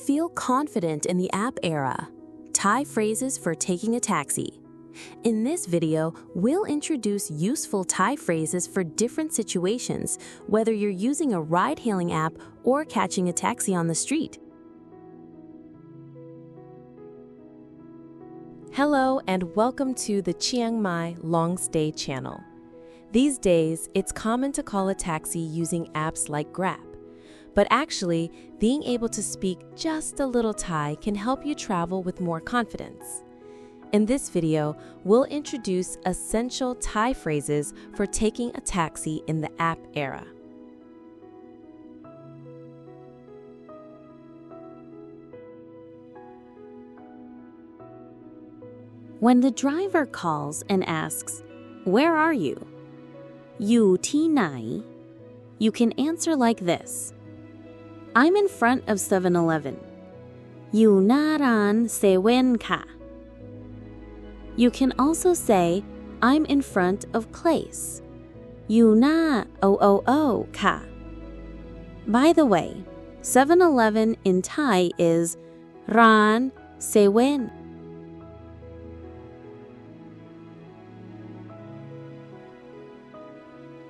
Feel confident in the app era. Thai phrases for taking a taxi. In this video, we'll introduce useful Thai phrases for different situations, whether you're using a ride-hailing app or catching a taxi on the street. Hello and welcome to the Chiang Mai Long Stay channel. These days, it's common to call a taxi using apps like Grab. But actually, being able to speak just a little Thai can help you travel with more confidence. In this video, we'll introduce essential Thai phrases for taking a taxi in the app era. When the driver calls and asks, "Where are you?" อยู่ที่ไหน You can answer like this. I'm in front of 7-Eleven. อยู่หน้าร้านเซเว่นค่ะ You can also say, I'm in front of Place. อยู่หน้า OOO ค่ะ By the way, 7-Eleven in Thai is ร้านเซเว่น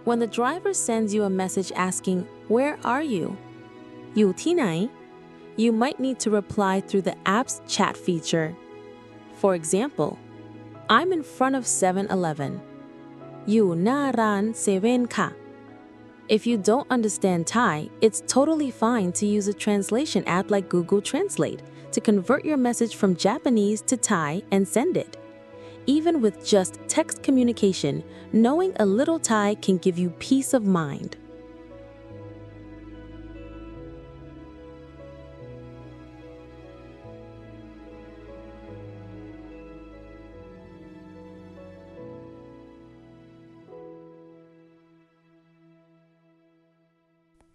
When the driver sends you a message asking, "Where are you?" อยู่ที่ไหน You might need to reply through the app's chat feature. For example, I'm in front of 7-Eleven. อยู่หน้าร้านเซเว่นค่ะ If you don't understand Thai, it's totally fine to use a translation app like Google Translate to convert your message from Japanese to Thai and send it. Even with just text communication, knowing a little Thai can give you peace of mind.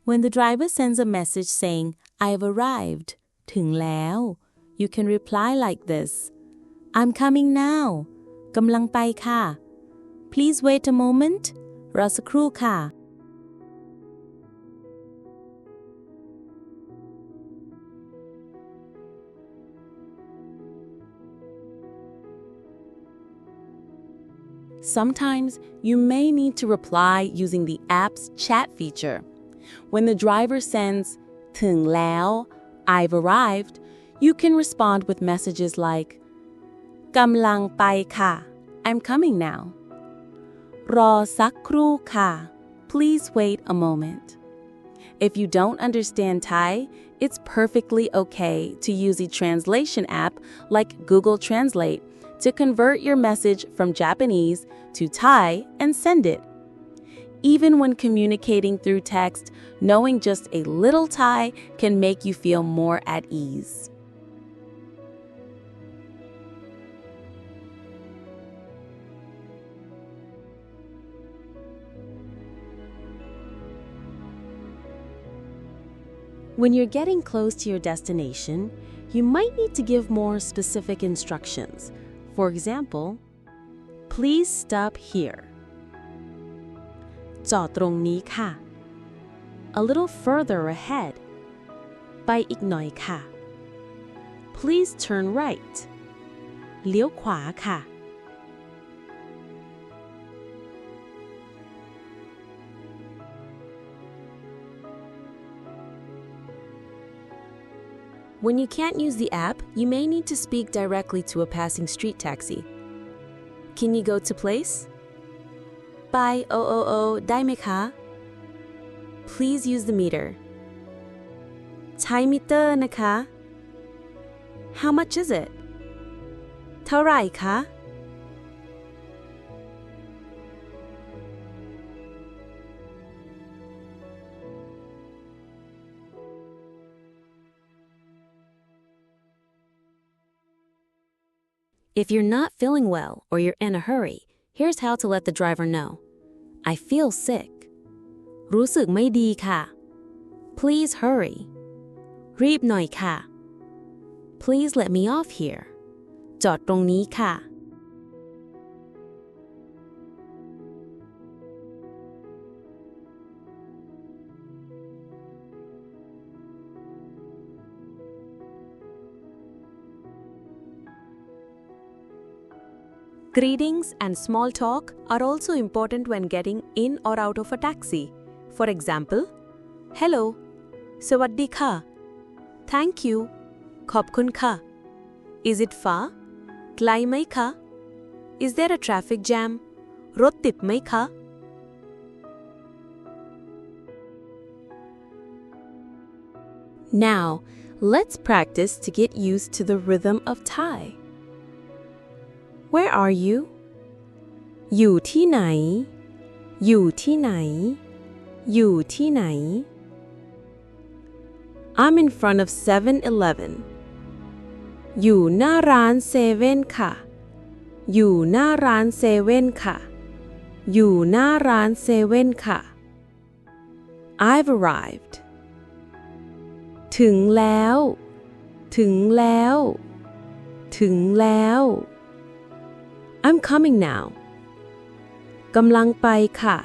When the driver sends a message saying, "I've arrived," ถึงแล้ว you can reply like this. I'm coming now. กำลังไปค่ะ Please wait a moment. รอสักครู่ค่ะ Sometimes you may need to reply using the app's chat feature. When the driver sends ถึงแล้ว I've arrived, you can respond with messages like กำลังไปค่ะ I'm coming now. รอสักครู่ค่ะ Please wait a moment. If you don't understand Thai, it's perfectly okay to use a translation app like Google Translate to convert your message from Japanese to Thai and send it. Even when communicating through text, knowing just a little Thai can make you feel more at ease. When you're getting close to your destination, you might need to give more specific instructions. For example, please stop here. จอดตรงนี้ค่ะ A little further ahead. ไปอีกหน่อยค่ะ Please turn right. เลี้ยวขวาค่ะ When you can't use the app, you may need to speak directly to a passing street taxi. Can you go to Place? ไป OOO ได้ไหมคะ Please use the meter. ใช้มิเตอร์นะคะ How much is it? เท่าไหร่คะ If you're not feeling well or you're in a hurry, here's how to let the driver know. I feel sick. รู้สึกไม่ดีค่ะ Please hurry. รีบหน่อยค่ะ Please let me off here. จอดตรงนี้ค่ะ Greetings and small talk are also important when getting in or out of a taxi. For example, Hello, สวัสดีค่ะ Thank you, ขอบคุณค่ะ Is it far? ไกลไหมคะ Is there a traffic jam? รถติดไหมคะ Now, let's practice to get used to the rhythm of Thai. Where are you? อยู่ที่ไหน อยู่ที่ไหน อยู่ที่ไหน I'm in front of 7-Eleven. อยู่หน้าร้านเซเว่นค่ะ อยู่หน้าร้านเซเว่นค่ะ อยู่หน้าร้านเซเว่นค่ะ I've arrived. ถึงแล้ว ถึงแล้ว ถึงแล้ว I'm coming now. กำลังไปค่ะ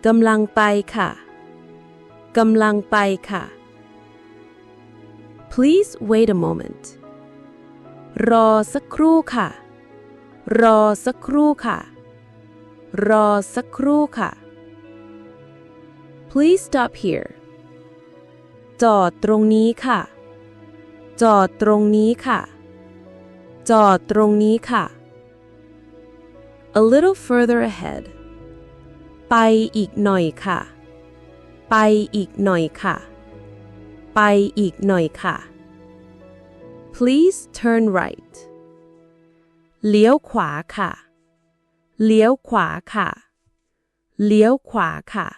กำลังไปค่ะ กำลังไปค่ะ Please wait a moment. รอสักครู่ค่ะ รอสักครู่ค่ะ รอสักครู่ค่ะ Please stop here. จอดตรงนี้ค่ะ จอดตรงนี้ค่ะ จอดตรงนี้ค่ะ A little further ahead. ไปอีกหน่อยค่ะ ไปอีกหน่อยค่ะ ไปอีกหน่อยค่ะ Please turn right. เลี้ยวขวาค่ะ เลี้ยวขวาค่ะ เลี้ยวขวาค่ะ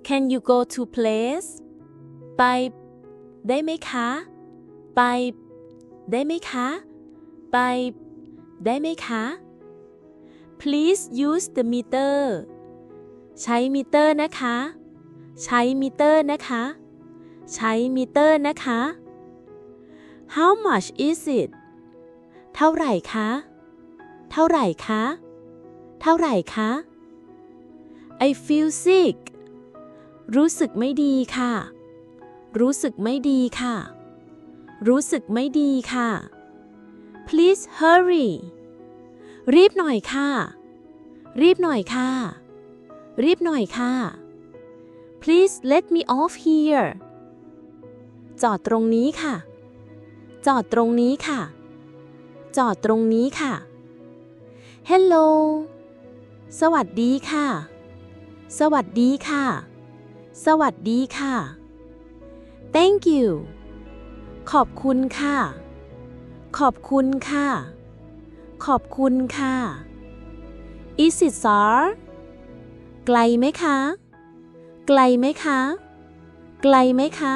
Can you go to place? ไปได้ไหมคะ ไปได้ไหมคะ ไปได้ไหมคะ Please use the meter. ใช้มิเตอร์นะคะ ใช้มิเตอร์นะคะ ใช้มิเตอร์นะคะ How much is it? เท่าไหร่คะ เท่าไหร่คะ เท่าไหร่คะ I feel sick. รู้สึกไม่ดีค่ะ รู้สึกไม่ดีค่ะ รู้สึกไม่ดีค่ะ Please hurry. รีบหน่อยค่ะ รีบหน่อยค่ะ รีบหน่อยค่ะ Please let me off here. จอดตรงนี้ค่ะ จอดตรงนี้ค่ะ จอดตรงนี้ค่ะ Hello สวัสดีค่ะ สวัสดีค่ะ สวัสดีค่ะ Thank you ขอบคุณค่ะ ขอบคุณค่ะ ขอบคุณค่ะ Is it far? ไกลไหมคะ ไกลไหมคะ ไกลไหมคะ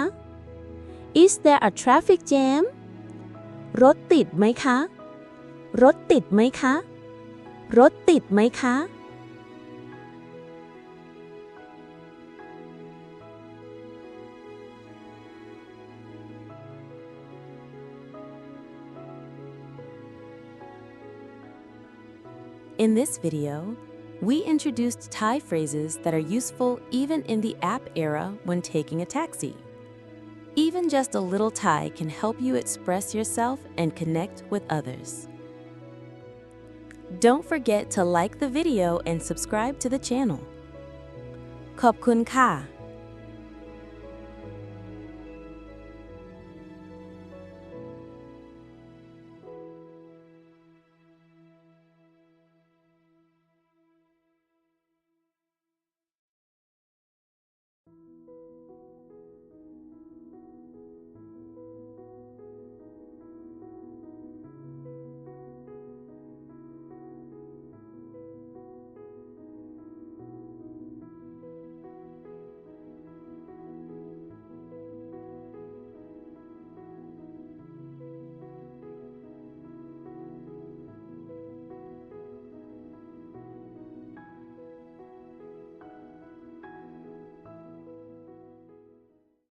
Is there a traffic jam? รถติดไหมคะ รถติดไหมคะ รถติดไหมคะ In this video, we introduced Thai phrases that are useful even in the app era when taking a taxi. Even just a little Thai can help you express yourself and connect with others. Don't forget to like the video and subscribe to the channel. ขอบคุณค่ะ